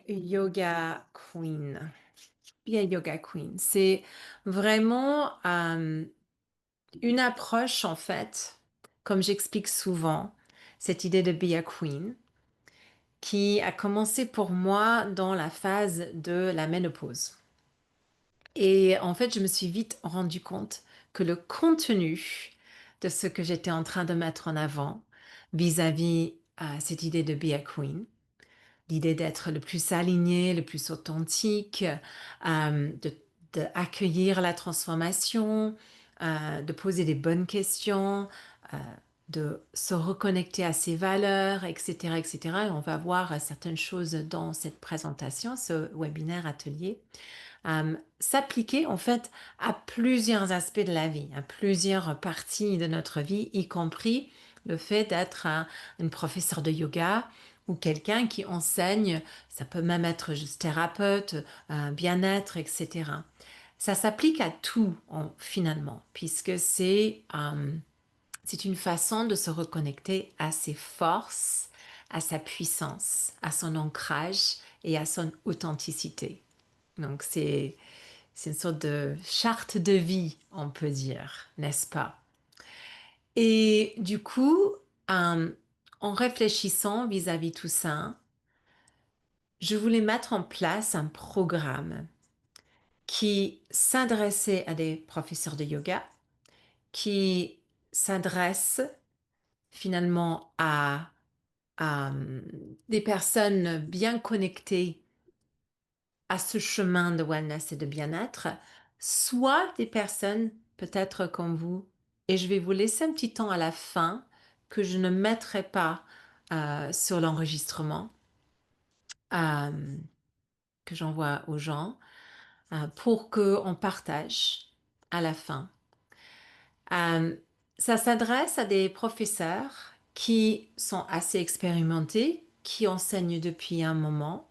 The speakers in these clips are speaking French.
Yoga Queen. Be a Yoga Queen. C'est vraiment une approche, en fait, comme j'explique souvent, cette idée de Be a Queen, qui a commencé pour moi dans la phase de la ménopause. Et en fait, je me suis vite rendu compte que le contenu de ce que j'étais en train de mettre en avant vis-à-vis cette idée de Be a Queen, l'idée d'être le plus aligné, le plus authentique, de accueillir la transformation, de poser des bonnes questions, euh, de se reconnecter à ses valeurs, etc., etc. Et on va voir certaines choses dans cette présentation, ce webinaire atelier, s'appliquer en fait à plusieurs aspects de la vie, à plusieurs parties de notre vie, y compris le fait d'être une professeure de yoga ou quelqu'un qui enseigne, ça peut même être juste thérapeute, bien-être, etc. Ça s'applique à tout finalement, puisque c'est une façon de se reconnecter à ses forces, à sa puissance, à son ancrage et à son authenticité. Donc c'est une sorte de charte de vie, on peut dire, n'est-ce pas? Et du coup, euh, en réfléchissant vis-à-vis tout ça, je voulais mettre en place un programme qui s'adressait à des professeurs de yoga, qui s'adresse finalement à des personnes bien connectées à ce chemin de wellness et de bien-être, soit des personnes peut-être comme vous, et je vais vous laisser un petit temps à la fin que je ne mettrai pas sur l'enregistrement euh, que j'envoie aux gens pour qu'on partage à la fin. Euh, Ça s'adresse à des professeurs qui sont assez expérimentés, qui enseignent depuis un moment.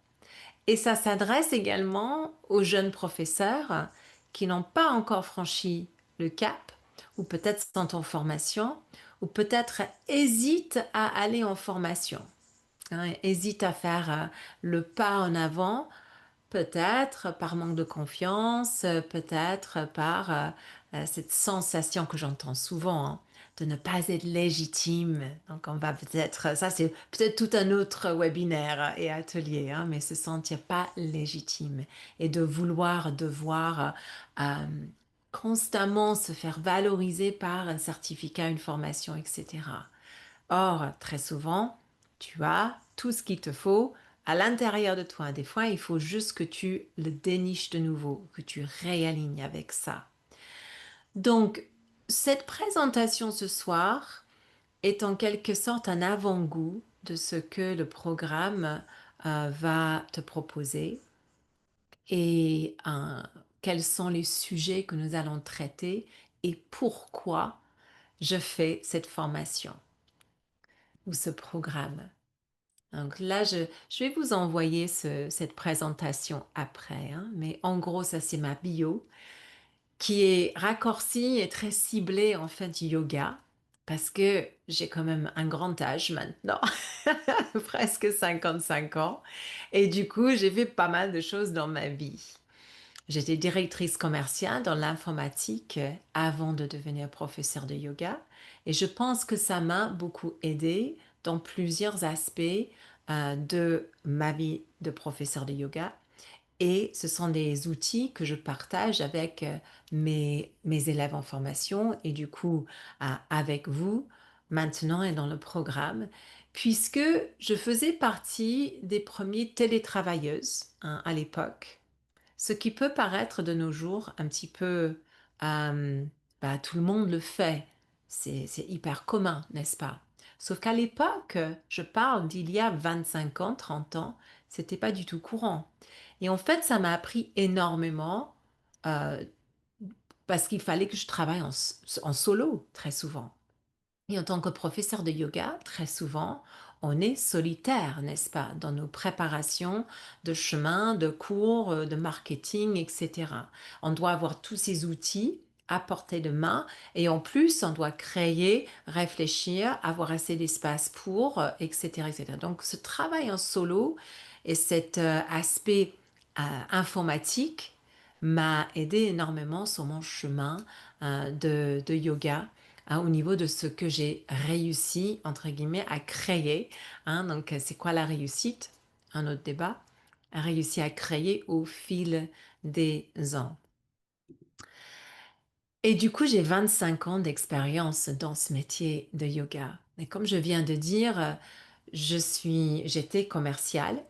Et ça s'adresse également aux jeunes professeurs qui n'ont pas encore franchi le cap, ou peut-être sont en formation, ou peut-être hésitent à aller en formation, hein, hésitent à faire le pas en avant, peut-être par manque de confiance, peut-être par cette sensation que j'entends souvent, hein, de ne pas être légitime. Donc on va peut-être, ça c'est peut-être tout un autre webinaire et atelier, hein, mais se sentir pas légitime et de vouloir devoir euh, constamment se faire valoriser par un certificat, une formation, etc. Or, très souvent, tu as tout ce qu'il te faut à l'intérieur de toi. Des fois, il faut juste que tu le déniches de nouveau, que tu réalignes avec ça. Donc, cette présentation ce soir est en quelque sorte un avant-goût de ce que le programme va te proposer et quels sont les sujets que nous allons traiter et pourquoi je fais cette formation ou ce programme. Donc là, je vais vous envoyer cette présentation après, hein, mais en gros, ça c'est ma bio qui est raccourcie et très ciblée en fait yoga parce que j'ai quand même un grand âge maintenant, presque 55 ans, et du coup, j'ai fait pas mal de choses dans ma vie. J'étais directrice commerciale dans l'informatique avant de devenir professeure de yoga et je pense que ça m'a beaucoup aidé dans plusieurs aspects de ma vie de professeur de yoga et ce sont des outils que je partage avec mes élèves en formation et du coup avec vous maintenant et dans le programme puisque je faisais partie des premiers télétravailleuses, hein, à l'époque, ce qui peut paraître de nos jours un petit peu, euh, tout le monde le fait. C'est hyper commun, n'est-ce pas? Sauf qu'à l'époque, je parle d'il y a 25 ans, 30 ans, c'était pas du tout courant. Et en fait, ça m'a appris énormément euh, parce qu'il fallait que je travaille en solo très souvent. Et en tant que professeur de yoga, très souvent, on est solitaire, n'est-ce pas, dans nos préparations de chemin, de cours, de marketing, etc. On doit avoir tous ces outils à portée de main et en plus, on doit créer, réfléchir, avoir assez d'espace pour, etc., etc. Donc, ce travail en solo Et cet aspect informatique m'a aidé énormément sur mon chemin de yoga, au niveau de ce que j'ai réussi, entre guillemets, à créer. Donc, c'est quoi la réussite? Un autre débat. Réussi à créer au fil des ans. Et du coup, j'ai 25 ans d'expérience dans ce métier de yoga. Et comme je viens de dire, j'étais commerciale.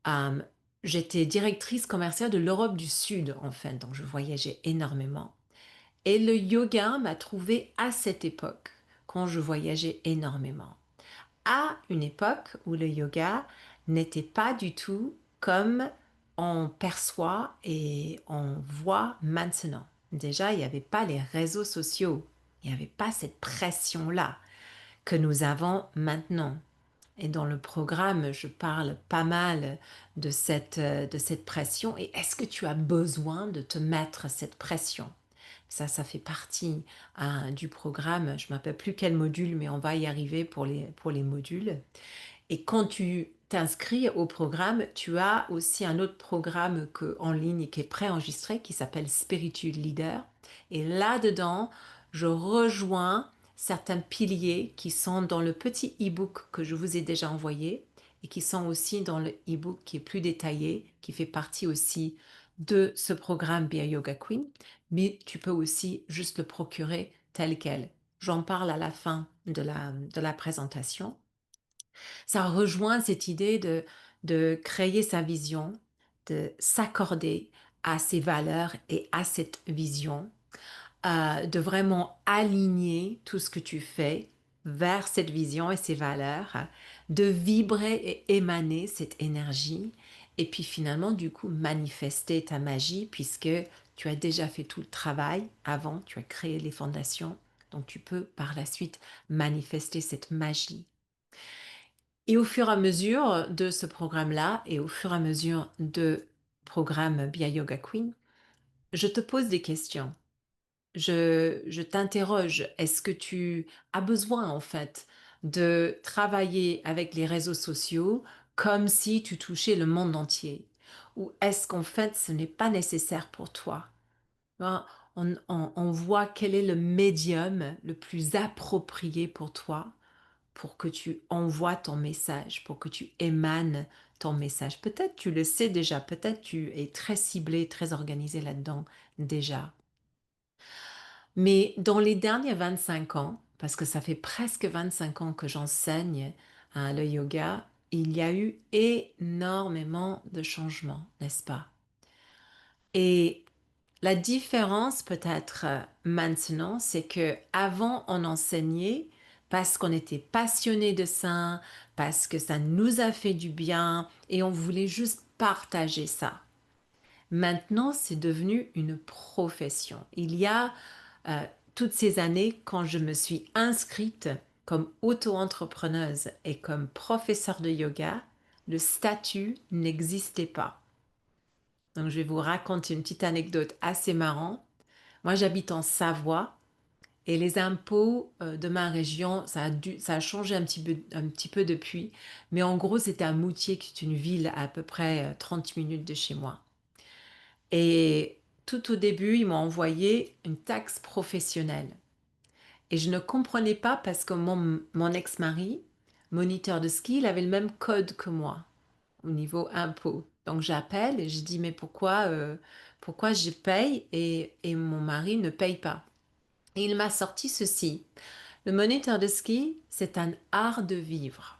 euh, J'étais directrice commerciale de l'Europe du Sud, en fait, donc je voyageais énormément. Et le yoga m'a trouvée à cette époque, quand je voyageais énormément. À une époque où le yoga n'était pas du tout comme on perçoit et on voit maintenant. Déjà, il n'y avait pas les réseaux sociaux, il n'y avait pas cette pression-là que nous avons maintenant. Et dans le programme, je parle pas mal de cette pression. Et est-ce que tu as besoin de te mettre cette pression? Ça fait partie du programme. Je ne me rappelle plus quel module, mais on va y arriver pour les modules. Et quand tu t'inscris au programme, tu as aussi un autre programme en ligne qui est préenregistré qui s'appelle Spiritual Leader. Et là-dedans, je rejoins certains piliers qui sont dans le petit e-book que je vous ai déjà envoyé et qui sont aussi dans le e-book qui est plus détaillé, qui fait partie aussi de ce programme Be a Yoga Queen. Mais tu peux aussi juste le procurer tel quel. J'en parle à la fin de la présentation. Ça rejoint cette idée de créer sa vision, de s'accorder à ses valeurs et à cette vision, de vraiment aligner tout ce que tu fais vers cette vision et ces valeurs, de vibrer et émaner cette énergie, et puis finalement, du coup, manifester ta magie, puisque tu as déjà fait tout le travail avant, tu as créé les fondations, donc tu peux par la suite manifester cette magie. Et au fur et à mesure de ce programme-là et au fur et à mesure de programme Be a Yoga Queen, je te pose des questions. Je t'interroge, est-ce que tu as besoin en fait de travailler avec les réseaux sociaux comme si tu touchais le monde entier? Ou est-ce qu'en fait ce n'est pas nécessaire pour toi? Ben, on voit quel est le médium le plus approprié pour toi pour que tu envoies ton message, pour que tu émanes ton message. Peut-être tu le sais déjà, peut-être tu es très ciblé, très organisé là-dedans déjà. Mais dans les derniers 25 ans, parce que ça fait presque 25 ans que j'enseigne le yoga, il y a eu énormément de changements, n'est-ce pas? Et la différence peut-être maintenant, c'est que avant on enseignait parce qu'on était passionné de ça, parce que ça nous a fait du bien et on voulait juste partager ça. Maintenant, c'est devenu une profession. Il y a euh, toutes ces années, quand je me suis inscrite comme auto-entrepreneuse et comme professeure de yoga, le statut n'existait pas. Donc, je vais vous raconter une petite anecdote assez marrante. Moi, j'habite en Savoie et les impôts de ma région, ça a changé un petit peu depuis. Mais en gros, c'était à Moutier, qui est une ville à peu près 30 minutes de chez moi. Et tout au début, ils m'ont envoyé une taxe professionnelle. Et je ne comprenais pas parce que mon ex-mari, moniteur de ski, il avait le même code que moi au niveau impôt. Donc j'appelle et je dis mais pourquoi je paye et mon mari ne paye pas? Et il m'a sorti ceci. Le moniteur de ski, c'est un art de vivre.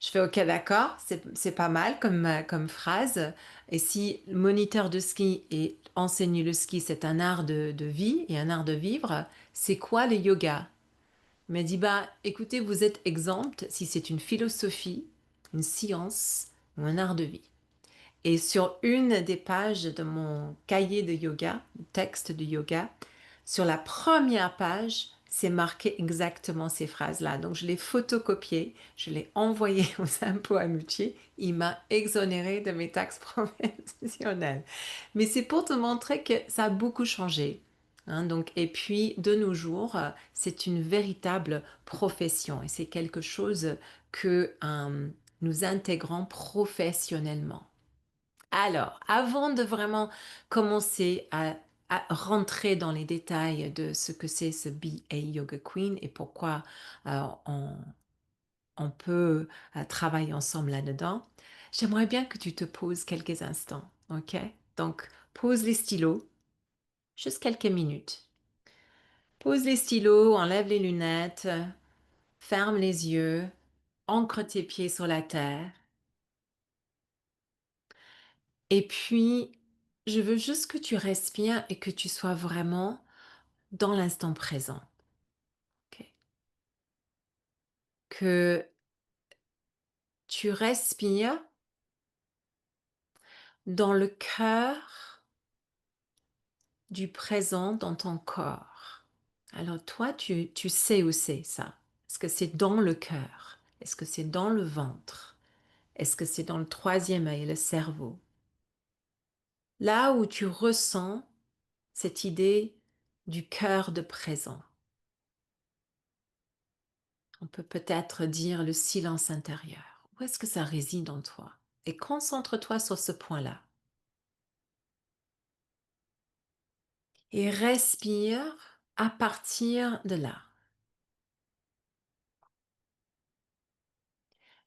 Je fais OK, d'accord, c'est pas mal comme phrase. Et si moniteur de ski et enseigner le ski, c'est un art de vie et un art de vivre, c'est quoi le yoga? Il m'a dit, bah, écoutez, vous êtes exempt si c'est une philosophie, une science ou un art de vie. Et sur une des pages de mon cahier de yoga, texte de yoga, sur la première page, c'est marqué exactement ces phrases-là. Donc, je l'ai photocopié, je l'ai envoyé aux impôts à Moutier. Il m'a exonéré de mes taxes professionnelles. Mais c'est pour te montrer que ça a beaucoup changé. Donc, et puis, de nos jours, c'est une véritable profession et c'est quelque chose que nous intégrons professionnellement. Alors, avant de vraiment commencer à rentrer dans les détails de ce que c'est ce BA Yoga Queen et pourquoi on peut travailler ensemble là-dedans, j'aimerais bien que tu te poses quelques instants, ok? Donc, pose les stylos, juste quelques minutes. Pose les stylos, enlève les lunettes, ferme les yeux, ancre tes pieds sur la terre. Et puis, je veux juste que tu respires et que tu sois vraiment dans l'instant présent. Ok. Que tu respires dans le cœur du présent dans ton corps. Alors toi, tu sais où c'est ça. Est-ce que c'est dans le cœur? Est-ce que c'est dans le ventre? Est-ce que c'est dans le troisième œil, le cerveau? Là où tu ressens cette idée du cœur de présent. On peut peut-être dire le silence intérieur. Où est-ce que ça réside en toi? Et concentre-toi sur ce point-là. Et respire à partir de là.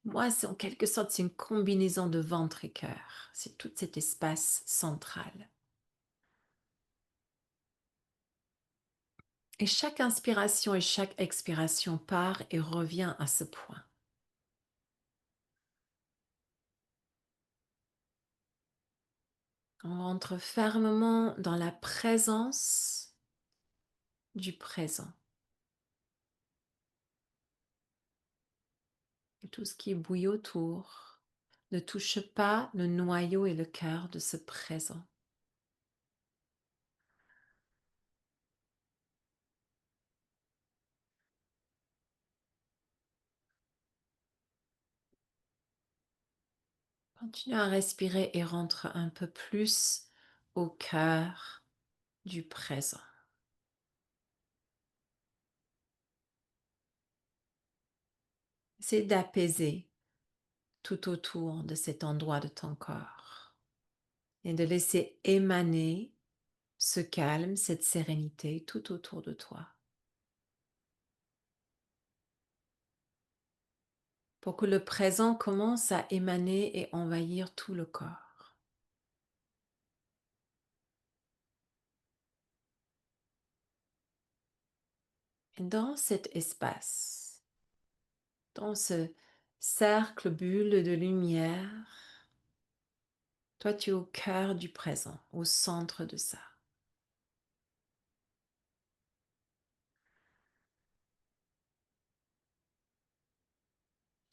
Moi, c'est en quelque sorte, c'est une combinaison de ventre et cœur. C'est tout cet espace central. Et chaque inspiration et chaque expiration part et revient à ce point. On rentre fermement dans la présence du présent. Et tout ce qui bouille autour ne touche pas le noyau et le cœur de ce présent. Continue à respirer et rentre un peu plus au cœur du présent. C'est d'apaiser tout autour de cet endroit de ton corps et de laisser émaner ce calme, cette sérénité tout autour de toi. Pour que le présent commence à émaner et envahir tout le corps. Et dans cet espace, dans ce cercle bulle de lumière, toi tu es au cœur du présent, au centre de ça.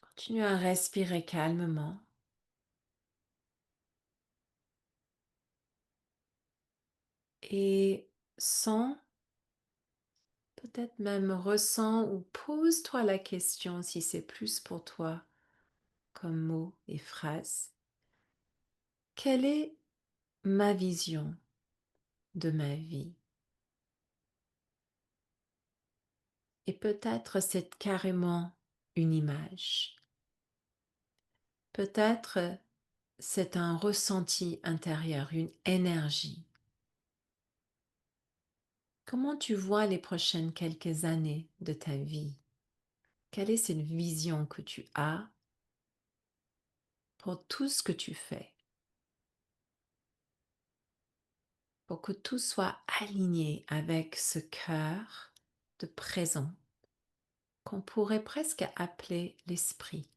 Continue à respirer calmement. Et sens, peut-être même ressens ou pose-toi la question si c'est plus pour toi comme mots et phrases. Quelle est ma vision de ma vie? Et peut-être c'est carrément une image. Peut-être c'est un ressenti intérieur, une énergie. Comment tu vois les prochaines quelques années de ta vie? Quelle est cette vision que tu as pour tout ce que tu fais? Pour que tout soit aligné avec ce cœur de présent qu'on pourrait presque appeler l'esprit.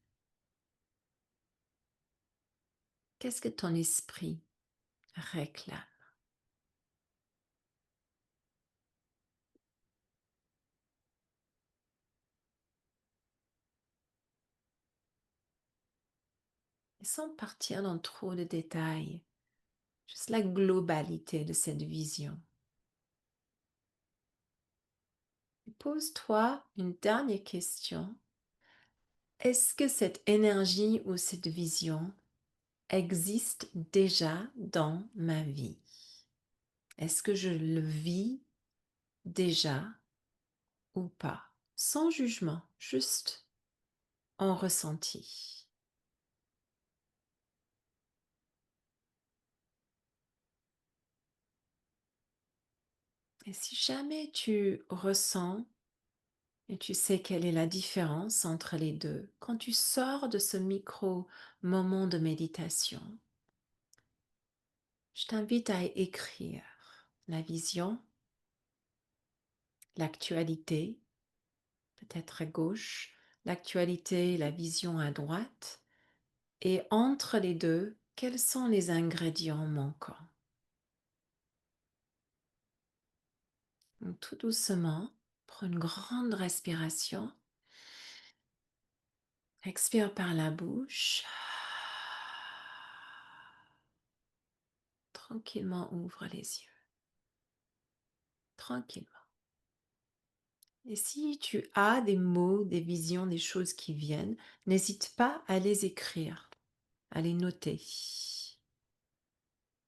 Qu'est-ce que ton esprit réclame? Et sans partir dans trop de détails, juste la globalité de cette vision. Pose-toi une dernière question. Est-ce que cette énergie ou cette vision existe déjà dans ma vie? Est-ce que je le vis déjà ou pas? Sans jugement, juste en ressenti. Et si jamais tu ressens et tu sais quelle est la différence entre les deux, quand tu sors de ce micro moment de méditation, je t'invite à écrire la vision, l'actualité, peut-être à gauche, l'actualité et la vision à droite, et entre les deux, quels sont les ingrédients manquants? Donc, tout doucement, prends une grande respiration, expire par la bouche, tranquillement ouvre les yeux, tranquillement. Et si tu as des mots, des visions, des choses qui viennent, n'hésite pas à les écrire, à les noter.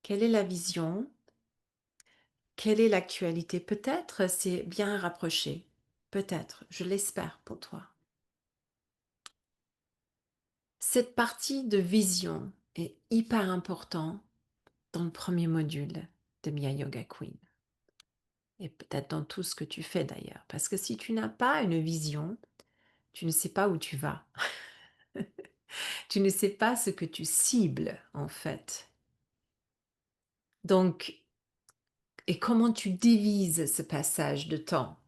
Quelle est la vision? Quelle est l'actualité? Peut-être c'est bien rapproché. Peut-être, je l'espère pour toi. Cette partie de vision est hyper importante dans le premier module de Mia Yoga Queen. Et peut-être dans tout ce que tu fais d'ailleurs. Parce que si tu n'as pas une vision, tu ne sais pas où tu vas. Tu ne sais pas ce que tu cibles en fait. Donc, et comment tu divises ce passage de temps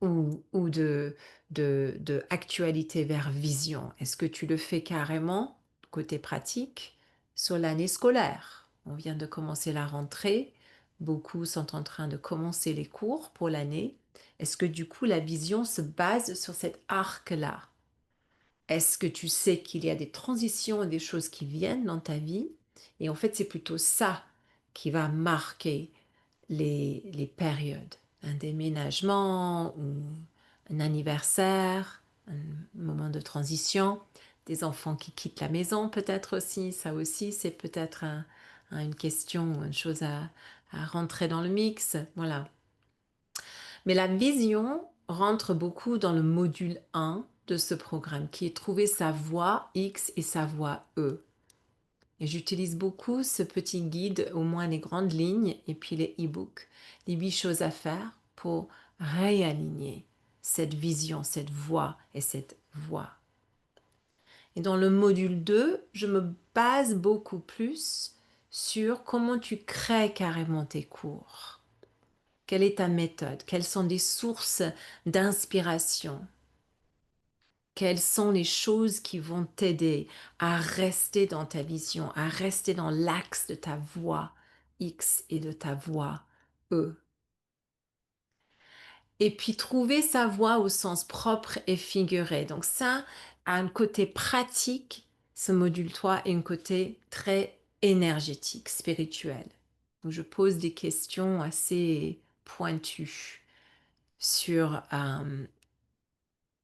ou de actualité vers vision? Est-ce que tu le fais carrément, côté pratique, sur l'année scolaire? On vient de commencer la rentrée, beaucoup sont en train de commencer les cours pour l'année. Est-ce que du coup la vision se base sur cet arc-là? Est-ce que tu sais qu'il y a des transitions et des choses qui viennent dans ta vie? Et en fait, c'est plutôt ça qui va marquer les périodes. Un déménagement ou un anniversaire, un moment de transition, des enfants qui quittent la maison peut-être aussi. Ça aussi, c'est peut-être une question ou une chose à rentrer dans le mix. Voilà. Mais la vision rentre beaucoup dans le module 1 de ce programme, qui est trouver sa voie X et sa voie E. Et j'utilise beaucoup ce petit guide, au moins les grandes lignes, et puis les e-books, les 8 choses à faire pour réaligner cette vision, cette voie et cette voie. Et dans le module 2, je me base beaucoup plus sur comment tu crées carrément tes cours. Quelle est ta méthode? Quelles sont les sources d'inspiration? Quelles sont les choses qui vont t'aider à rester dans ta vision, à rester dans l'axe de ta voix X et de ta voix E? Et puis trouver sa voix au sens propre et figuré. Donc ça a un côté pratique, ce module 3, et un côté très énergétique, spirituel. Donc je pose des questions assez pointues sur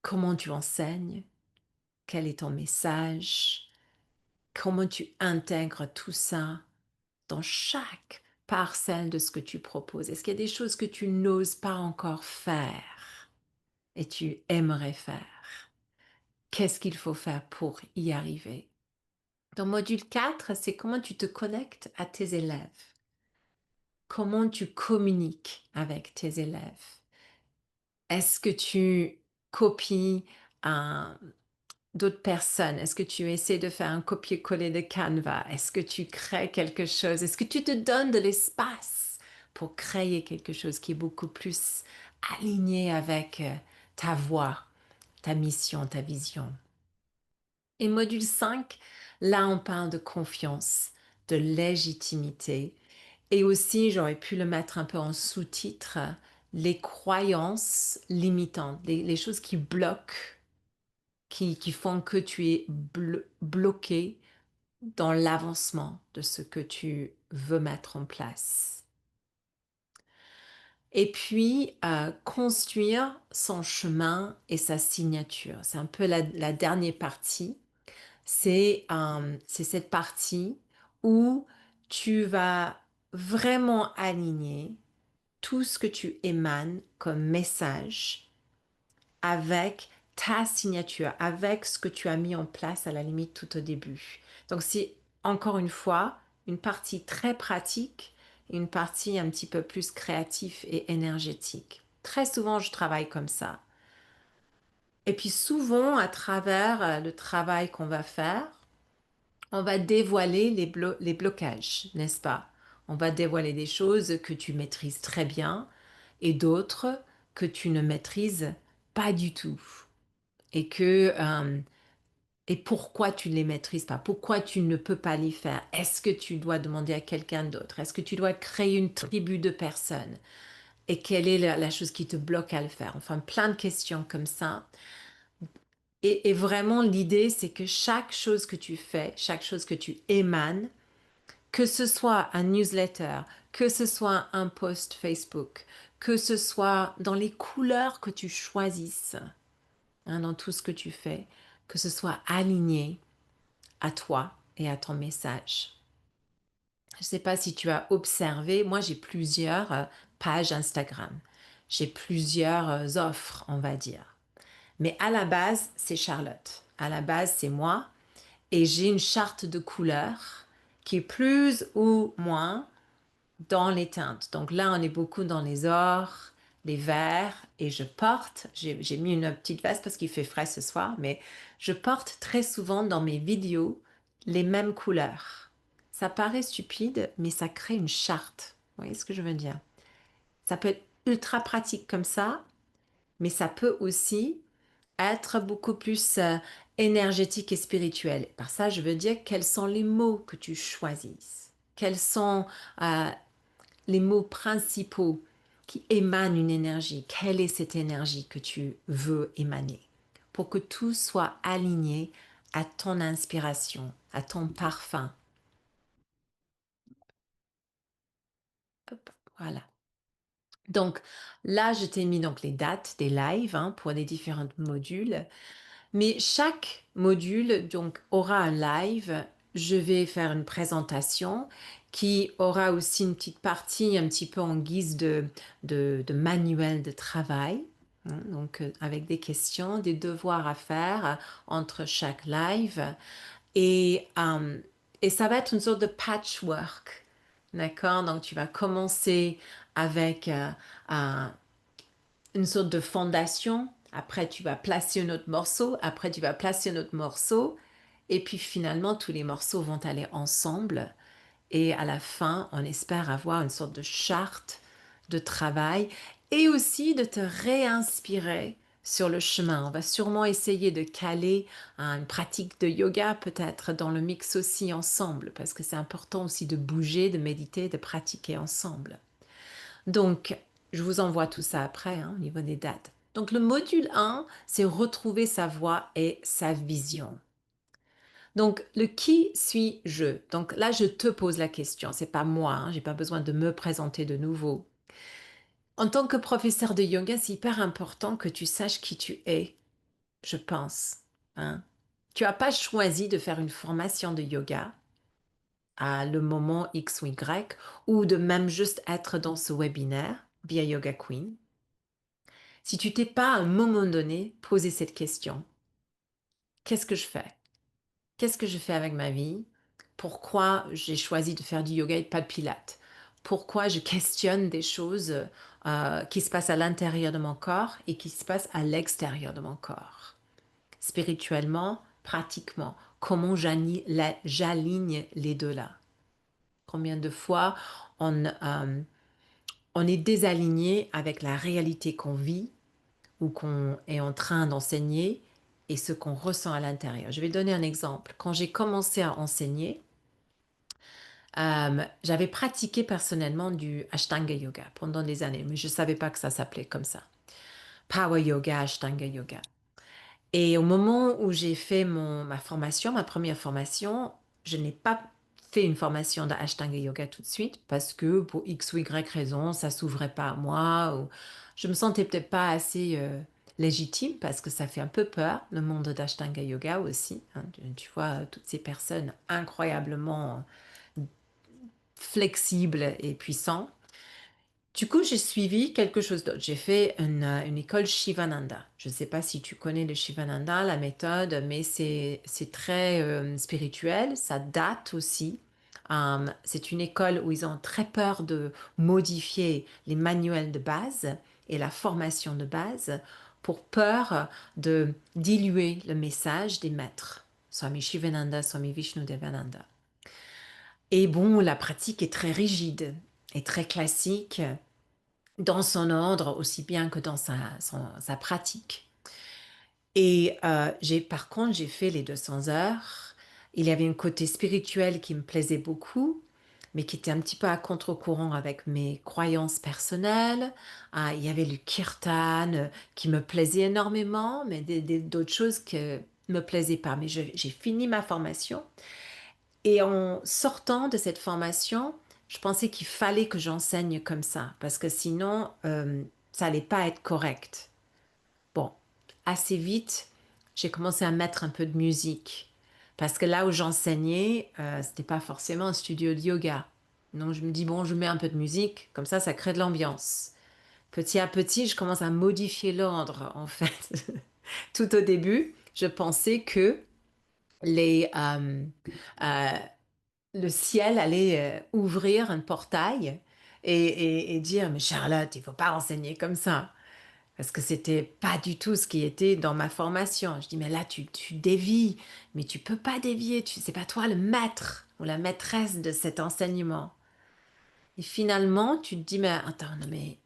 comment tu enseignes, quel est ton message, comment tu intègres tout ça dans chaque parcelle de ce que tu proposes. Est-ce qu'il y a des choses que tu n'oses pas encore faire et tu aimerais faire? Qu'est-ce qu'il faut faire pour y arriver? Dans module 4, c'est comment tu te connectes à tes élèves. Comment tu communiques avec tes élèves. Est-ce que tu copies un, d'autres personnes? Est-ce que tu essaies de faire un copier-coller de Canva? Est-ce que tu crées quelque chose? Est-ce que tu te donnes de l'espace pour créer quelque chose qui est beaucoup plus aligné avec ta voix, ta mission, ta vision? Et module 5, là on parle de confiance, de légitimité. Et aussi, j'aurais pu le mettre un peu en sous-titre, les croyances limitantes, les choses qui bloquent qui font que tu es bloqué dans l'avancement de ce que tu veux mettre en place. Et puis, construire son chemin et sa signature. C'est un peu la dernière partie. C'est cette partie où tu vas vraiment aligner tout ce que tu émanes comme message avec ta signature, avec ce que tu as mis en place à la limite tout au début. Donc c'est encore une fois une partie très pratique et une partie un petit peu plus créative et énergétique. Très souvent, je travaille comme ça. Et puis souvent, à travers le travail qu'on va faire, on va dévoiler les blocages, n'est-ce pas? On va dévoiler des choses que tu maîtrises très bien et d'autres que tu ne maîtrises pas du tout. Et pourquoi tu ne les maîtrises pas? Pourquoi tu ne peux pas les faire? Est-ce que tu dois demander à quelqu'un d'autre? Est-ce que tu dois créer une tribu de personnes? Et quelle est la chose qui te bloque à le faire? Enfin, plein de questions comme ça. Et vraiment, l'idée, c'est que chaque chose que tu fais, chaque chose que tu émanes, que ce soit un newsletter, que ce soit un post Facebook, que ce soit dans les couleurs que tu choisisses, hein, dans tout ce que tu fais, que ce soit aligné à toi et à ton message. Je ne sais pas si tu as observé, moi j'ai plusieurs pages Instagram, j'ai plusieurs offres, on va dire. Mais à la base, c'est Charlotte. À la base, c'est moi. Et j'ai une charte de couleurs qui est plus ou moins dans les teintes. Donc là, on est beaucoup dans les ors, les verts. Et je porte, j'ai mis une petite veste parce qu'il fait frais ce soir, mais je porte très souvent dans mes vidéos les mêmes couleurs. Ça paraît stupide, mais ça crée une charte. Vous voyez ce que je veux dire? Ça peut être ultra pratique comme ça, mais ça peut aussi être beaucoup plus énergétique et spirituel. Par ça, je veux dire quels sont les mots que tu choisis. Quels sont euh, les mots principaux qui émanent une énergie. Quelle est cette énergie que tu veux émaner pour que tout soit aligné à ton inspiration, à ton parfum. Hop, voilà. Donc là, je t'ai mis donc les dates des lives hein, pour les différents modules. Mais chaque module donc aura un live. Je vais faire une présentation qui aura aussi une petite partie un petit peu en guise de manuel de travail. Hein, donc avec des questions, des devoirs à faire entre chaque live. Et, euh, et ça va être une sorte de patchwork. D'accord? Donc tu vas commencer avec un, une sorte de fondation. Après, tu vas placer un autre morceau. Après, tu vas placer un autre morceau. Et puis finalement, tous les morceaux vont aller ensemble. Et à la fin, on espère avoir une sorte de charte de travail et aussi de te réinspirer sur le chemin. On va sûrement essayer de caler une pratique de yoga peut-être dans le mix aussi ensemble parce que c'est important aussi de bouger, de méditer, de pratiquer ensemble. Donc, je vous envoie tout ça après, hein, au niveau des dates. Donc, le module 1, c'est retrouver sa voix et sa vision. Donc, le qui suis-je? Donc là, je te pose la question, c'est pas moi, hein, j'ai pas besoin de me présenter de nouveau. En tant que professeur de yoga, c'est hyper important que tu saches qui tu es, je pense. Hein. Tu n'as pas choisi de faire une formation de yoga à le moment X ou Y, ou de même juste être dans ce webinaire via Yoga Queen. Si tu t'es pas à un moment donné posé cette question, qu'est-ce que je fais? Qu'est-ce que je fais avec ma vie? Pourquoi j'ai choisi de faire du yoga et pas de pilates? Pourquoi je questionne des choses qui se passent à l'intérieur de mon corps et qui se passent à l'extérieur de mon corps? Spirituellement, pratiquement, comment j'aligne les deux là? Combien de fois on est désaligné avec la réalité qu'on vit ou qu'on est en train d'enseigner et ce qu'on ressent à l'intérieur. Je vais donner un exemple. Quand j'ai commencé à enseigner, j'avais pratiqué personnellement du Ashtanga Yoga pendant des années, mais je ne savais pas que ça s'appelait comme ça. Power Yoga, Ashtanga Yoga. Et au moment où j'ai fait ma formation, ma première formation, je n'ai pas fait une formation d'Ashtanga Yoga tout de suite parce que pour X ou Y raison, ça s'ouvrait pas à moi ou je me sentais peut-être pas assez légitime parce que ça fait un peu peur, le monde d'Ashtanga Yoga aussi. Hein. Tu vois, toutes ces personnes incroyablement flexibles et puissantes. Du coup, j'ai suivi quelque chose d'autre. J'ai fait une école Shivananda. Je ne sais pas si tu connais le Shivananda, la méthode, mais c'est très spirituel. Ça date aussi C'est une école où ils ont très peur de modifier les manuels de base et la formation de base pour peur de diluer le message des maîtres, Swami Shivananda, Swami Vishnudevananda. Et bon, la pratique est très rigide et très classique dans son ordre aussi bien que dans sa pratique. Et par contre, j'ai fait les 200 heures. Il y avait un côté spirituel qui me plaisait beaucoup, mais qui était un petit peu à contre-courant avec mes croyances personnelles. Il y avait le kirtan qui me plaisait énormément, mais d'autres choses qui me plaisaient pas. Mais j'ai fini ma formation. Et en sortant de cette formation, je pensais qu'il fallait que j'enseigne comme ça, parce que sinon, ça allait pas être correct. Bon, assez vite, j'ai commencé à mettre un peu de musique. Parce que là où j'enseignais, c'était pas forcément un studio de yoga. Donc je me dis, bon, je mets un peu de musique, comme ça crée de l'ambiance. Petit à petit, je commence à modifier l'ordre, en fait. Tout au début, je pensais que les, euh, le ciel allait ouvrir un portail et dire, mais Charlotte, il faut pas enseigner comme ça. Parce que c'était pas du tout ce qui était dans ma formation. Je dis, mais là, tu dévies, mais tu peux pas dévier, c'est pas toi le maître ou la maîtresse de cet enseignement. Et finalement, tu te dis, mais attends, non, mais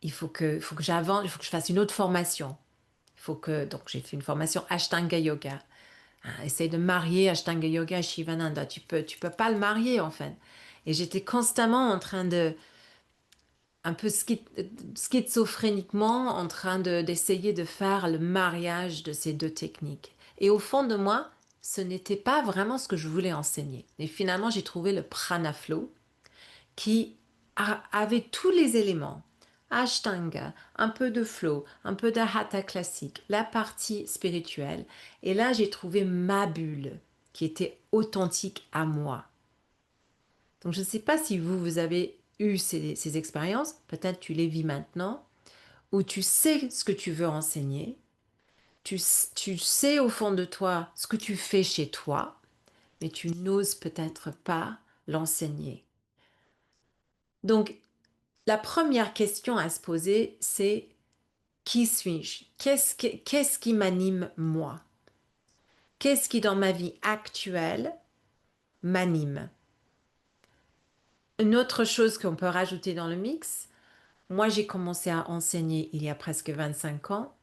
il faut que j'avance, il faut que je fasse une autre formation. Donc j'ai fait une formation Ashtanga Yoga. Essaye de marier Ashtanga Yoga et Shivananda. Tu peux pas le marier, en fait. Et j'étais constamment en train de, un peu schizophréniquement en train d'essayer de faire le mariage de ces deux techniques. Et au fond de moi, ce n'était pas vraiment ce que je voulais enseigner. Et finalement, j'ai trouvé le Prana Flow qui avait tous les éléments. Ashtanga, un peu de flow, un peu de hatha classique, la partie spirituelle. Et là, j'ai trouvé ma bulle qui était authentique à moi. Donc, je ne sais pas si vous avez eu ces expériences, peut-être tu les vis maintenant, où tu sais ce que tu veux enseigner, tu sais au fond de toi ce que tu fais chez toi, mais tu n'oses peut-être pas l'enseigner. Donc, la première question à se poser, c'est qui suis-je? Qu'est-ce qui m'anime moi? Qu'est-ce qui dans ma vie actuelle m'anime? Une autre chose qu'on peut rajouter dans le mix, moi j'ai commencé à enseigner il y a presque 25 ans.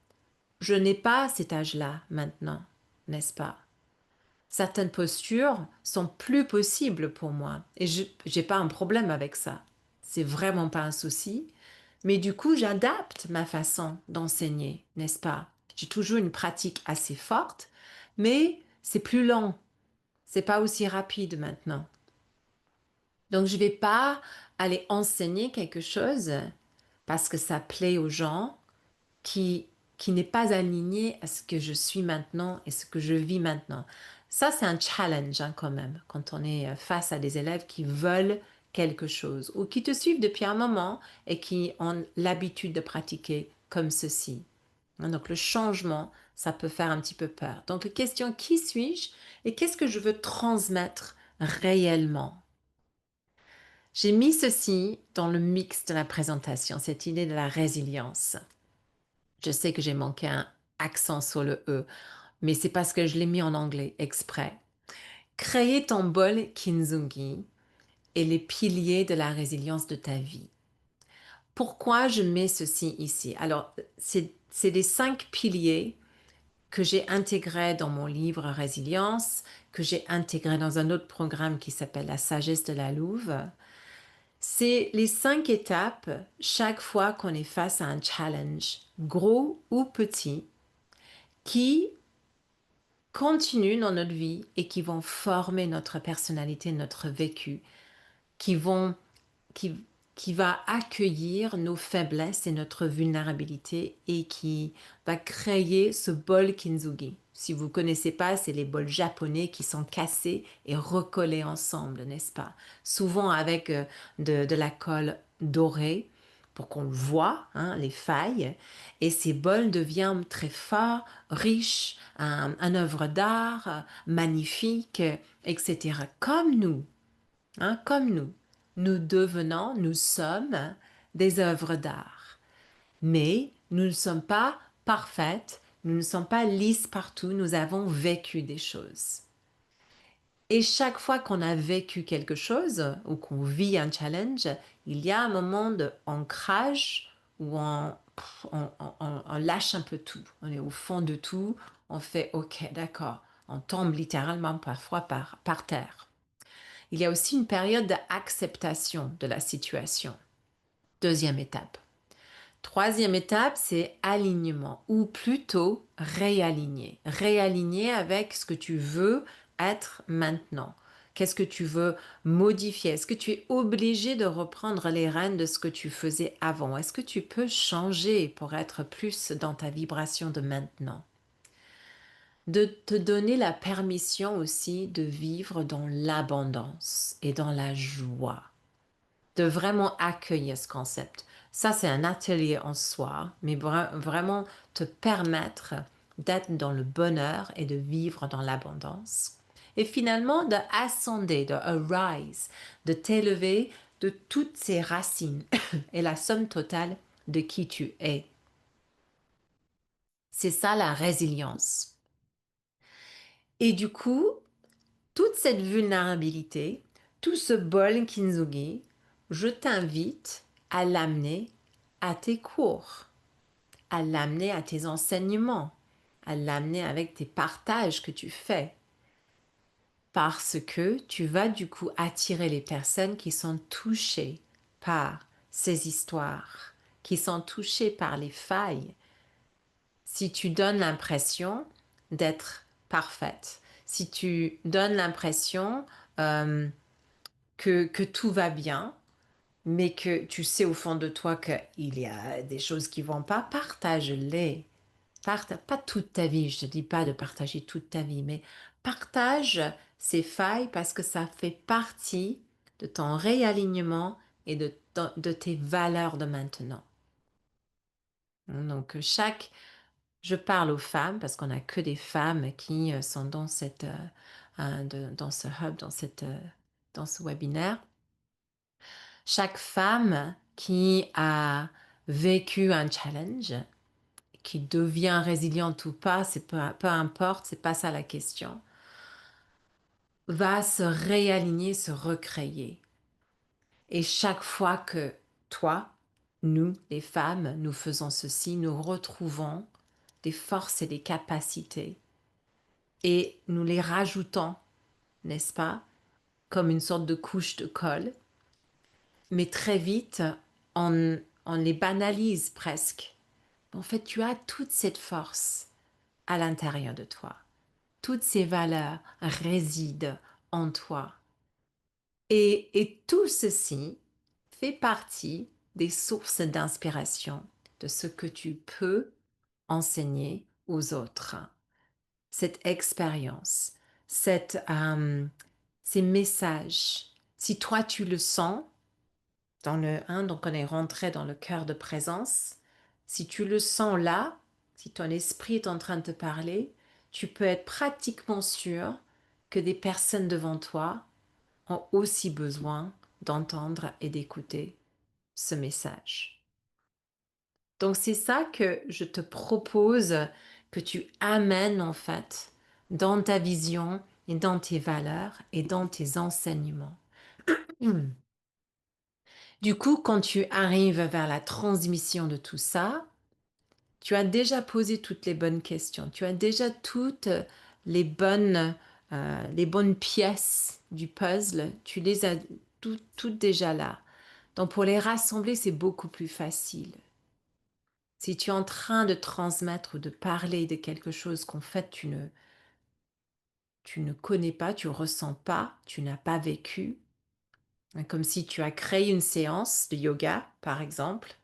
Je n'ai pas cet âge-là maintenant, n'est-ce pas? Certaines postures sont plus possibles pour moi et je n'ai pas un problème avec ça. C'est vraiment pas un souci. Mais du coup, j'adapte ma façon d'enseigner, n'est-ce pas? J'ai toujours une pratique assez forte, mais c'est plus lent. C'est pas aussi rapide maintenant. Donc, je vais pas aller enseigner quelque chose parce que ça plaît aux gens qui, qui n'est pas aligné à ce que je suis maintenant et ce que je vis maintenant. Ça, c'est un challenge hein, quand même, quand on est face à des élèves qui veulent quelque chose ou qui te suivent depuis un moment et qui ont l'habitude de pratiquer comme ceci. Hein, donc le changement, ça peut faire un petit peu peur. Donc la question, qui suis-je et qu'est-ce que je veux transmettre réellement? J'ai mis ceci dans le mix de la présentation, cette idée de la résilience. Je sais que j'ai manqué un accent sur le E, mais c'est parce que je l'ai mis en anglais exprès. Créer ton bol Kintsugi et les piliers de la résilience de ta vie. Pourquoi je mets ceci ici? Alors, c'est les 5 piliers que j'ai intégrés dans mon livre Résilience, que j'ai intégré dans un autre programme qui s'appelle La sagesse de la Louve. C'est les 5 étapes chaque fois qu'on est face à un challenge, gros ou petit, qui continuent dans notre vie et qui vont former notre personnalité, notre vécu, qui vont, qui, qui va accueillir nos faiblesses et notre vulnérabilité et qui va créer ce bol kintsugi. Si vous ne connaissez pas, c'est les bols japonais qui sont cassés et recollés ensemble, n'est-ce pas? Souvent avec de la colle dorée pour qu'on le voit, hein, les failles. Et ces bols deviennent très forts, riches, un œuvre d'art, magnifique, etc. Comme nous. hein, comme nous. Nous sommes des œuvres d'art. Mais nous ne sommes pas parfaites, nous ne sommes pas lisses partout, nous avons vécu des choses. Et chaque fois qu'on a vécu quelque chose ou qu'on vit un challenge, il y a un moment d'ancrage où on lâche un peu tout. On est au fond de tout, on fait OK, d'accord. On tombe littéralement parfois par terre. Il y a aussi une période d'acceptation de la situation. Deuxième étape. Troisième étape, c'est alignement ou plutôt réaligner. Réaligner avec ce que tu veux être maintenant. Qu'est-ce que tu veux modifier? Est-ce que tu es obligé de reprendre les rênes de ce que tu faisais avant? Est-ce que tu peux changer pour être plus dans ta vibration de maintenant? De te donner la permission aussi de vivre dans l'abondance et dans la joie, de vraiment accueillir ce concept. Ça, c'est un atelier en soi, mais vraiment te permettre d'être dans le bonheur et de vivre dans l'abondance. Et finalement, de ascender, de arise, de t'élever de toutes ces racines et la somme totale de qui tu es. C'est ça la résilience. Et du coup, toute cette vulnérabilité, tout ce bol kintsugi, je t'invite à l'amener à tes cours, à l'amener à tes enseignements, à l'amener avec tes partages que tu fais. Parce que tu vas du coup attirer les personnes qui sont touchées par ces histoires, qui sont touchées par les failles. Si tu donnes l'impression d'être parfaite, si tu donnes l'impression euh, que tout va bien, mais que tu sais au fond de toi qu'il y a des choses qui vont pas, partage-les. Pas toute ta vie, je te dis pas de partager toute ta vie, mais partage ces failles parce que ça fait partie de ton réalignement et de tes valeurs de maintenant. Donc je parle aux femmes parce qu'on n'a que des femmes qui sont dans dans ce hub, dans ce webinaire. Chaque femme qui a vécu un challenge, qui devient résiliente ou pas, c'est peu importe, c'est pas ça la question, va se réaligner, se recréer. Et chaque fois que toi, nous, les femmes, nous faisons ceci, nous retrouvons des forces et des capacités et nous les rajoutons, n'est-ce pas, comme une sorte de couche de colle, mais très vite, on les banalise presque. En fait, tu as toute cette force à l'intérieur de toi. Toutes ces valeurs résident en toi. Et tout ceci fait partie des sources d'inspiration de ce que tu peux enseigner aux autres. Cette expérience, ces messages, si toi tu le sens, donc on est rentré dans le cœur de présence. Si tu le sens là, si ton esprit est en train de te parler, tu peux être pratiquement sûr que des personnes devant toi ont aussi besoin d'entendre et d'écouter ce message. Donc c'est ça que je te propose que tu amènes en fait dans ta vision et dans tes valeurs et dans tes enseignements. Du coup, quand tu arrives vers la transmission de tout ça, tu as déjà posé toutes les bonnes questions, tu as déjà toutes les bonnes pièces du puzzle, tu les as toutes déjà là. Donc pour les rassembler, c'est beaucoup plus facile. Si tu es en train de transmettre ou de parler de quelque chose qu'en fait tu ne connais pas, tu ressens pas, tu n'as pas vécu, hein, comme si tu as créé une séance de yoga, par exemple,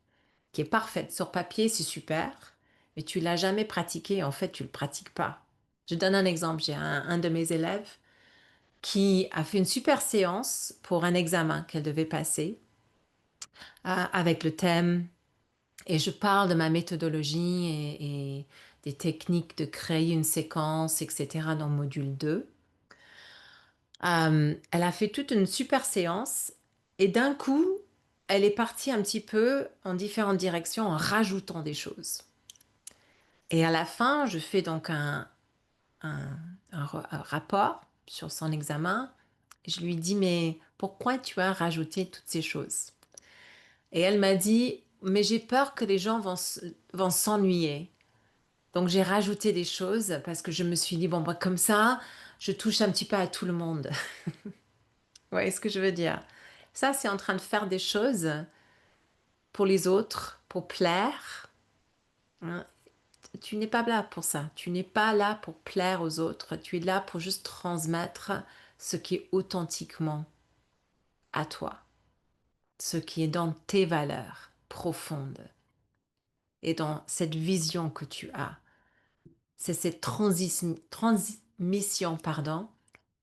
qui est parfaite. Sur papier, c'est super, mais tu l'as jamais pratiqué, en fait, tu le pratiques pas. Je donne un exemple. J'ai un de mes élèves qui a fait une super séance pour un examen qu'elle devait passer avec le thème. Et je parle de ma méthodologie et des techniques de créer une séquence, etc. dans le module 2. Elle a fait toute une super séance et d'un coup, elle est partie un petit peu en différentes directions en rajoutant des choses. Et à la fin, je fais donc un, un rapport sur son examen. Je lui dis, mais pourquoi tu as rajouté toutes ces choses? Et elle m'a dit, mais j'ai peur que les gens vont s'ennuyer. Donc j'ai rajouté des choses parce que je me suis dit, bon, bah, comme ça, je touche un petit peu à tout le monde. Vous voyez ce que je veux dire? Ça, c'est en train de faire des choses pour les autres, pour plaire, hein. Tu n'es pas là pour ça. Tu n'es pas là pour plaire aux autres. Tu es là pour juste transmettre ce qui est authentiquement à toi, ce qui est dans tes valeurs profondes et dans cette vision que tu as. C'est cette transmission, pardon,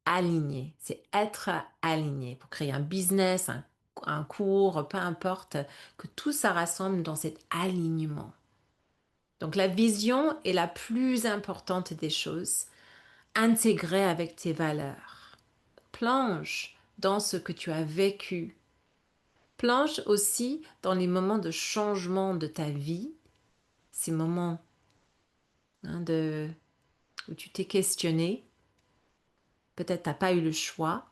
alignée. C'est être aligné pour créer un business, un cours, peu importe, que tout ça rassemble dans cet alignement. Donc la vision est la plus importante des choses, intégrée avec tes valeurs. Plonge dans ce que tu as vécu. Plonge aussi dans les moments de changement de ta vie, ces moments, hein, où tu t'es questionné, peut-être tu n'as pas eu le choix,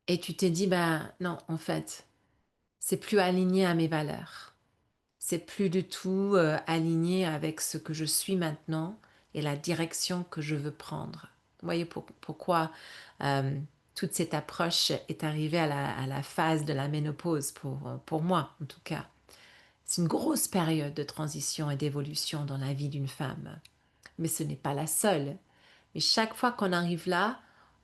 et tu t'es dit, ben non, en fait, c'est plus aligné à mes valeurs. C'est plus du tout aligné avec ce que je suis maintenant et la direction que je veux prendre. Vous voyez pourquoi euh, toute cette approche est arrivée à la phase de la ménopause pour moi, en tout cas. C'est une grosse période de transition et d'évolution dans la vie d'une femme. Mais ce n'est pas la seule. Mais chaque fois qu'on arrive là,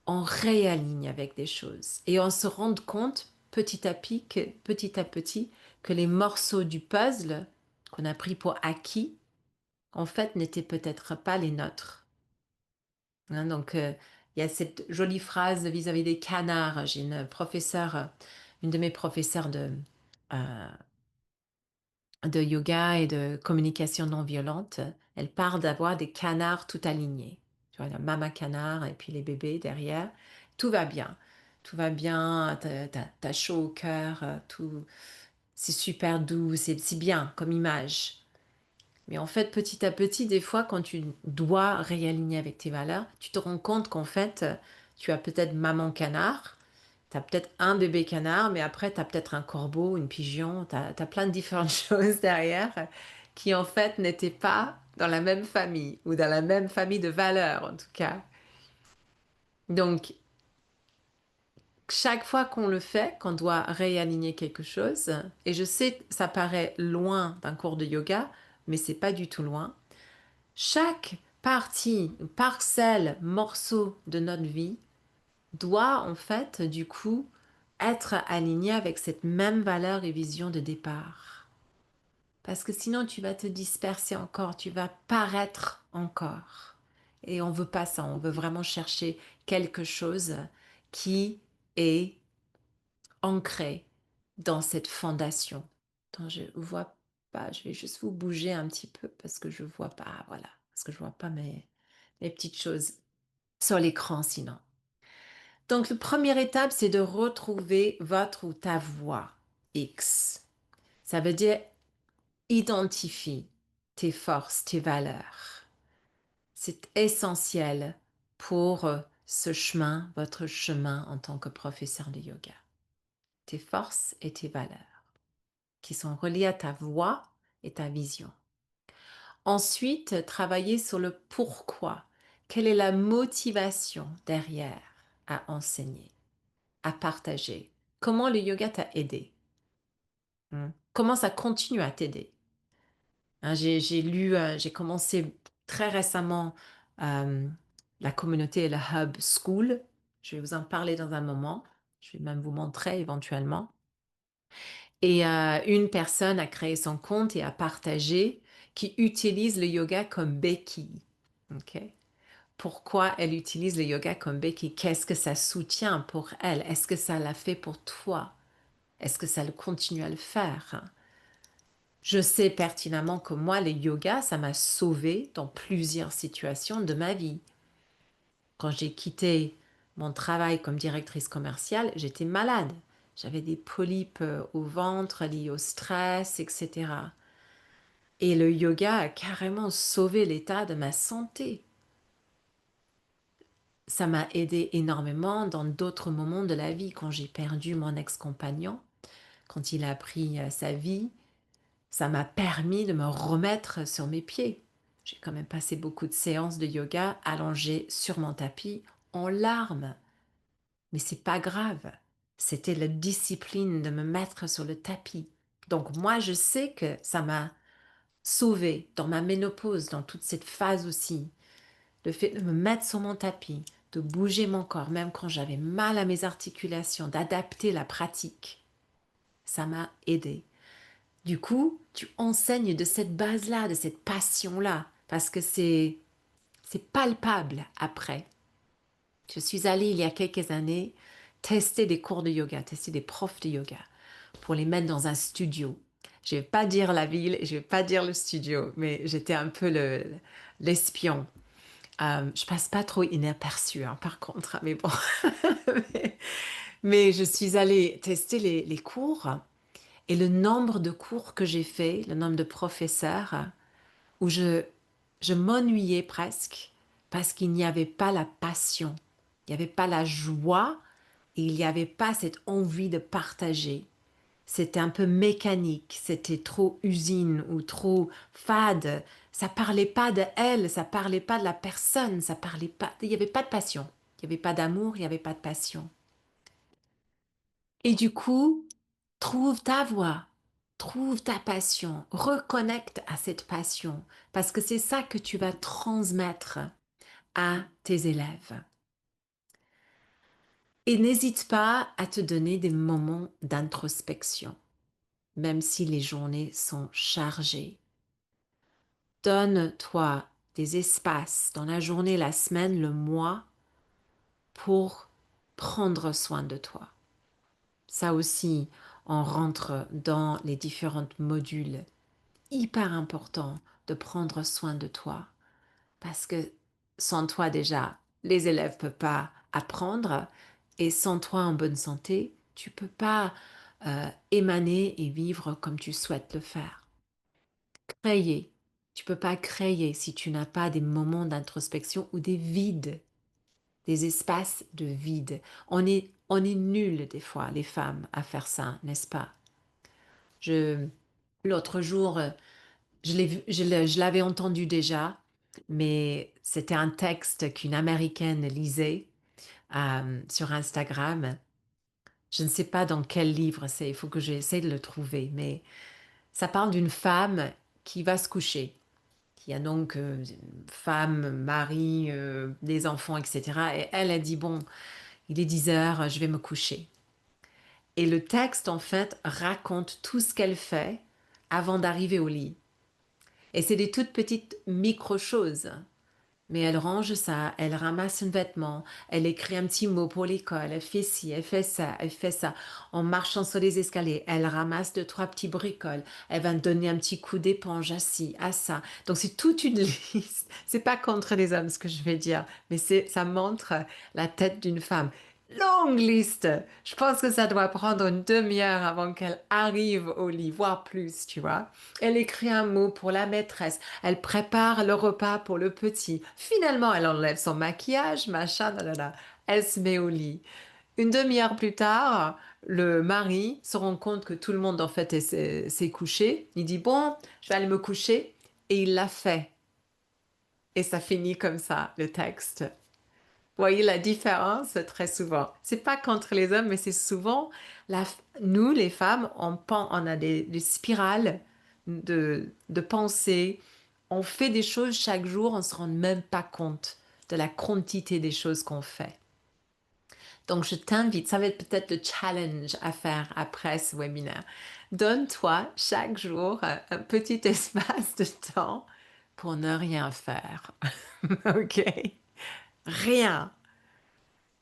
on réaligne avec des choses. Et on se rend compte petit à petit que les morceaux du puzzle qu'on a pris pour acquis, en fait, n'étaient peut-être pas les nôtres. Hein, donc, il y a cette jolie phrase vis-à-vis des canards. J'ai une professeure, une de mes professeurs euh, de yoga et de communication non violente, elle parle d'avoir des canards tout alignés. Tu vois, la maman canard et puis les bébés derrière. Tout va bien. Tout va bien, t'as chaud au cœur, tout, c'est super doux, c'est bien comme image. Mais en fait, petit à petit, des fois, quand tu dois réaligner avec tes valeurs, tu te rends compte qu'en fait, tu as peut-être maman canard, tu as peut-être un bébé canard, mais après, tu as peut-être un corbeau, une pigeon, tu as plein de différentes choses derrière qui, en fait, n'étaient pas dans la même famille ou dans la même famille de valeurs, en tout cas. Donc, chaque fois qu'on le fait, qu'on doit réaligner quelque chose, et je sais que ça paraît loin d'un cours de yoga, mais c'est pas du tout loin. Chaque partie, parcelle, morceau de notre vie doit en fait du coup être aligné avec cette même valeur et vision de départ. Parce que sinon tu vas te disperser encore, tu vas paraître encore. Et on veut pas ça, on veut vraiment chercher quelque chose qui est ancré dans cette fondation. Attends, je vois pas, je vais juste vous bouger un petit peu parce que je vois pas, ah, voilà, parce que je vois pas mes petites choses sur l'écran sinon. Donc, la première étape, c'est de retrouver votre ou ta voix X. Ça veut dire identifie tes forces, tes valeurs. C'est essentiel pour ce chemin, votre chemin en tant que professeur de yoga. Tes forces et tes valeurs qui sont reliées à ta voix et ta vision. Ensuite, travailler sur le pourquoi. Quelle est la motivation derrière à enseigner, à partager? Comment le yoga t'a aidé? Comment ça continue à t'aider? Hein, j'ai lu, j'ai commencé très récemment euh, la communauté et le Hub School. Je vais vous en parler dans un moment. Je vais même vous montrer éventuellement. Et une personne a créé son compte et a partagé qui utilise le yoga comme béquille. OK? Pourquoi elle utilise le yoga comme béquille? Qu'est-ce que ça soutient pour elle? Est-ce que ça l'a fait pour toi? Est-ce que ça le continue à le faire? Je sais pertinemment que moi, le yoga, ça m'a sauvée dans plusieurs situations de ma vie. Quand j'ai quitté mon travail comme directrice commerciale, j'étais malade. J'avais des polypes au ventre liés au stress, etc. Et le yoga a carrément sauvé l'état de ma santé. Ça m'a aidé énormément dans d'autres moments de la vie, quand j'ai perdu mon ex-compagnon, quand il a pris sa vie. Ça m'a permis de me remettre sur mes pieds. J'ai quand même passé beaucoup de séances de yoga allongée sur mon tapis en larmes. Mais c'est pas grave. C'était la discipline de me mettre sur le tapis. Donc moi, je sais que ça m'a sauvée dans ma ménopause, dans toute cette phase aussi. Le fait de me mettre sur mon tapis, de bouger mon corps, même quand j'avais mal à mes articulations, d'adapter la pratique, ça m'a aidé. Du coup, tu enseignes de cette base-là, de cette passion-là, parce que c'est palpable après. Je suis allée il y a quelques années tester des cours de yoga, tester des profs de yoga pour les mettre dans un studio. Je vais pas dire la ville et je vais pas dire le studio, mais j'étais un peu l'espion. Je passe pas trop inaperçue, hein, par contre, hein, mais bon. mais, mais je suis allée tester les cours et le nombre de cours que j'ai fait, le nombre de professeurs, où je m'ennuyais presque parce qu'il n'y avait pas la passion, il n'y avait pas la joie et il n'y avait pas cette envie de partager. C'était un peu mécanique, c'était trop usine ou trop fade. Ça parlait pas de elle, ça parlait pas de la personne, ça parlait pas, il n'y avait pas de passion. Il n'y avait pas d'amour, il n'y avait pas de passion. Et du coup, trouve ta voix, trouve ta passion, reconnecte à cette passion, parce que c'est ça que tu vas transmettre à tes élèves. Et n'hésite pas à te donner des moments d'introspection, même si les journées sont chargées. Donne-toi des espaces dans la journée, la semaine, le mois pour prendre soin de toi. Ça aussi, on rentre dans les différents modules. Hyper important de prendre soin de toi parce que sans toi déjà, les élèves ne peuvent pas apprendre et sans toi en bonne santé, tu ne peux pas émaner et vivre comme tu souhaites le faire. Créer. Tu ne peux pas créer si tu n'as pas des moments d'introspection ou des vides, des espaces de vide. On est nuls des fois, les femmes, à faire ça, n'est-ce pas? Je, l'autre jour, je l'avais entendu déjà, mais c'était un texte qu'une Américaine lisait sur Instagram. Je ne sais pas dans quel livre c'est, il faut que j'essaie de le trouver, mais ça parle d'une femme qui va se coucher, qui a donc une femme, mari, des enfants, etc. Et elle a dit, bon, il est 10 heures, je vais me coucher. Et le texte, en fait, raconte tout ce qu'elle fait avant d'arriver au lit. Et c'est des toutes petites micro-choses. Mais elle range ça, elle ramasse un vêtement, elle écrit un petit mot pour l'école, elle fait ci, elle fait ça, elle fait ça. En marchant sur les escaliers, elle ramasse deux, trois petits bricoles. Elle va donner un petit coup d'éponge à ci, à ça. Donc c'est toute une liste. C'est pas contre les hommes ce que je vais dire, mais ça montre la tête d'une femme. Longue liste. Je pense que ça doit prendre une demi-heure avant qu'elle arrive au lit, voire plus, tu vois. Elle écrit un mot pour la maîtresse. Elle prépare le repas pour le petit. Finalement, elle enlève son maquillage, machin, nanana. Elle se met au lit. Une demi-heure plus tard, le mari se rend compte que tout le monde en fait s'est couché. Il dit, bon, je vais aller me coucher. Et il l'a fait. Et ça finit comme ça, le texte. Voyez la différence très souvent. C'est pas contre les hommes, mais c'est souvent nous, les femmes, on a des spirales de pensée. On fait des choses chaque jour, on se rend même pas compte de la quantité des choses qu'on fait. Donc, je t'invite, ça va être peut-être le challenge à faire après ce webinaire. Donne-toi chaque jour un petit espace de temps pour ne rien faire. OK? Rien.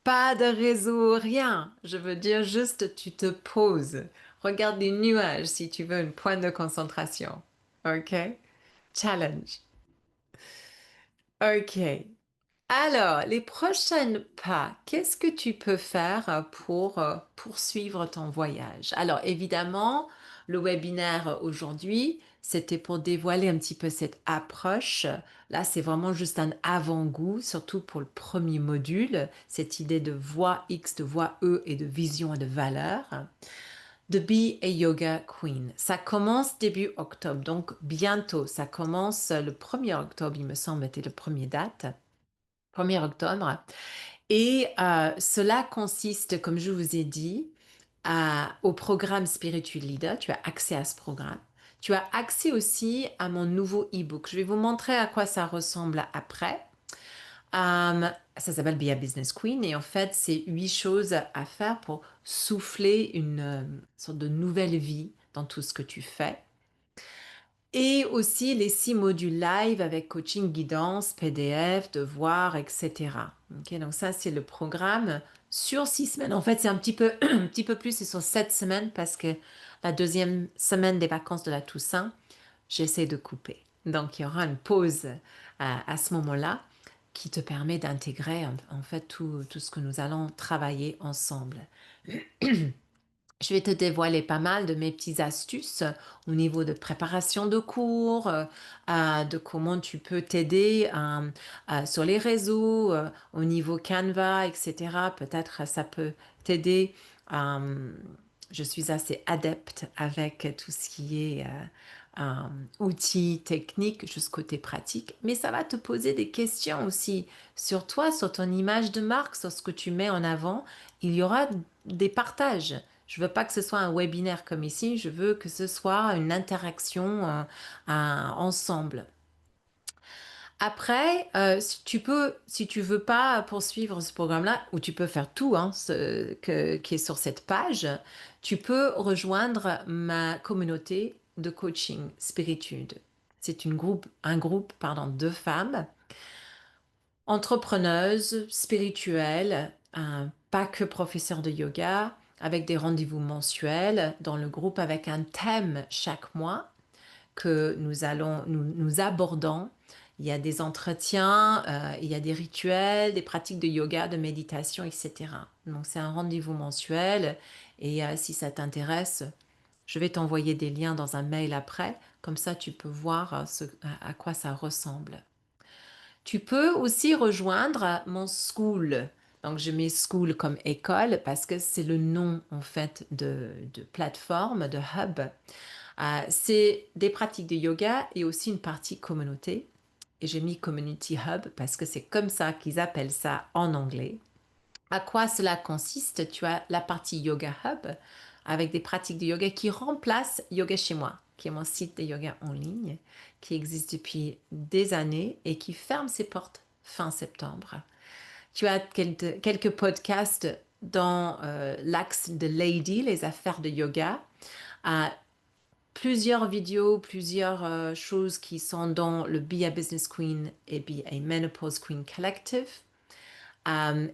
Pas de réseau, rien. Je veux dire juste tu te poses. Regarde les nuages si tu veux une pointe de concentration. OK? Challenge. OK. Alors, les prochains pas, qu'est-ce que tu peux faire pour poursuivre ton voyage? Alors, évidemment, le webinaire aujourd'hui, c'était pour dévoiler un petit peu cette approche. Là, c'est vraiment juste un avant-goût, surtout pour le premier module, cette idée de voix X, de voix E et de vision et de valeur. De Be a Yoga Queen. Ça commence début octobre, donc bientôt. Ça commence le 1er octobre, il me semble, était le premier date. 1er octobre. Et cela consiste, comme je vous ai dit, au programme Spiritual Leader. Tu as accès à ce programme. Tu as accès aussi à mon nouveau e-book. Je vais vous montrer à quoi ça ressemble après. Ça s'appelle Be a Business Queen et en fait, c'est 8 choses à faire pour souffler une sorte de nouvelle vie dans tout ce que tu fais. Et aussi les 6 modules live avec coaching, guidance, PDF, devoirs, etc. Ok, donc ça, c'est le programme sur 6 semaines. En fait, c'est un petit peu, un petit peu plus, c'est sur 7 semaines parce que la deuxième semaine des vacances de la Toussaint, j'essaie de couper. Donc, il y aura une pause à ce moment-là qui te permet d'intégrer en fait tout ce que nous allons travailler ensemble. Je vais te dévoiler pas mal de mes petites astuces au niveau de préparation de cours, de comment tu peux t'aider sur les réseaux, au niveau Canva, etc. Peut-être ça peut t'aider. Euh, je suis assez adepte avec tout ce qui est outils techniques, juste côté pratique, mais ça va te poser des questions aussi sur toi, sur ton image de marque, sur ce que tu mets en avant. Il y aura des partages. Je veux pas que ce soit un webinaire comme ici, je veux que ce soit une interaction ensemble. Après, si tu veux pas poursuivre ce programme-là, ou tu peux faire tout qui est sur cette page, tu peux rejoindre ma communauté de coaching Spiritude. C'est un groupe, pardon, de femmes entrepreneuse, spirituelle, pas que professeur de yoga, avec des rendez-vous mensuels dans le groupe avec un thème chaque mois que nous abordons. Il y a des entretiens, il y a des rituels, des pratiques de yoga, de méditation, etc. Donc c'est un rendez-vous mensuel et si ça t'intéresse, je vais t'envoyer des liens dans un mail après, comme ça tu peux voir à quoi ça ressemble. Tu peux aussi rejoindre mon school. Donc, je mets school comme école parce que c'est le nom en fait de plateforme, de hub. C'est des pratiques de yoga et aussi une partie communauté. Et j'ai mis Community Hub parce que c'est comme ça qu'ils appellent ça en anglais. À quoi cela consiste? Tu as la partie Yoga Hub avec des pratiques de yoga qui remplacent Yoga chez moi, qui est mon site de yoga en ligne, qui existe depuis des années et qui ferme ses portes fin septembre. Tu as quelques podcasts dans l'axe de Lady, les affaires de yoga, à plusieurs vidéos, plusieurs choses qui sont dans le Be a Business Queen et Be a Menopause Queen Collective.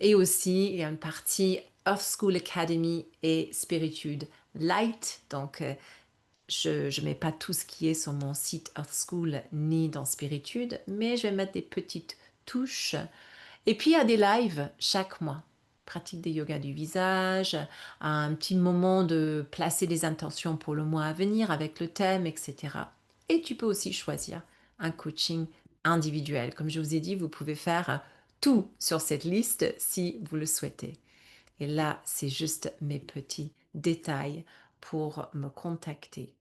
Et aussi, il y a une partie Earth School Academy et Spiritude Light. Donc, je ne mets pas tout ce qui est sur mon site Earth School ni dans Spiritude, mais je vais mettre des petites touches. Et puis, il y a des lives chaque mois. Pratique des yoga du visage, un petit moment de placer des intentions pour le mois à venir avec le thème, etc. Et tu peux aussi choisir un coaching individuel. Comme je vous ai dit, vous pouvez faire tout sur cette liste si vous le souhaitez. Et là, c'est juste mes petits détails pour me contacter.